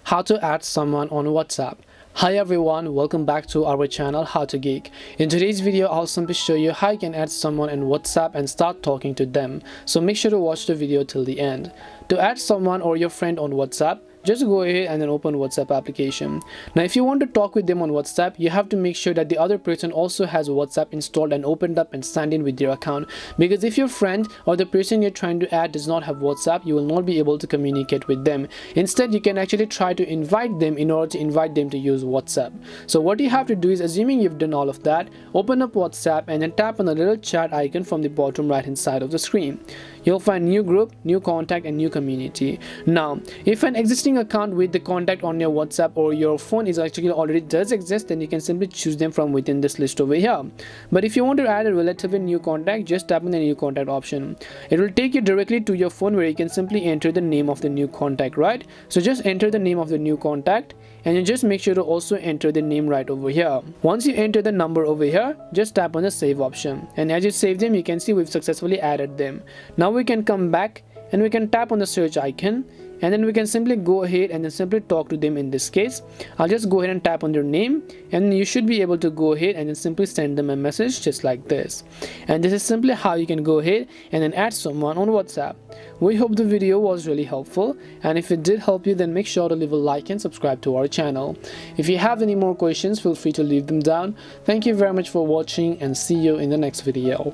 How to add someone on WhatsApp. Hi everyone, welcome back to our channel How to Geek. In today's video, I'll simply show you how you can add someone in WhatsApp and start talking to them. So make sure to watch the video till the end. To add someone or your friend on WhatsApp, just go ahead and then open WhatsApp application. Now if you want to talk with them on WhatsApp, you have to make sure that the other person also has WhatsApp installed and opened up and signed in with their account, because if your friend or the person you're trying to add does not have WhatsApp, you will not be able to communicate with them. Instead, you can actually try to invite them in order to invite them to use WhatsApp. So what you have to do is, assuming you've done all of that, open up WhatsApp and then tap on the little chat icon from the bottom right hand side of the screen. You'll find new group, new contact and new community. Now if an existing account with the contact on your WhatsApp or your phone is actually already does exist, then you can simply choose them from within this list over here. But if you want to add a relatively new contact, just tap on the new contact option. It will take you directly to your phone where you can simply enter the name of the new contact, right? So just enter the name of the new contact and you just make sure to also enter the name right over here. Once you enter the number over here, just tap on the save option, and as you save them, you can see we've successfully added them. Now we can come back and we can tap on the search icon, and then we can simply go ahead and then simply talk to them. In this case, I'll just go ahead and tap on their name, and you should be able to go ahead and then simply send them a message just like this. And this is simply how you can go ahead and then add someone on WhatsApp. We hope the video was really helpful, and if it did help you, then make sure to leave a like and subscribe to our channel. If you have any more questions, feel free to leave them down. Thank you very much for watching and see you in the next video.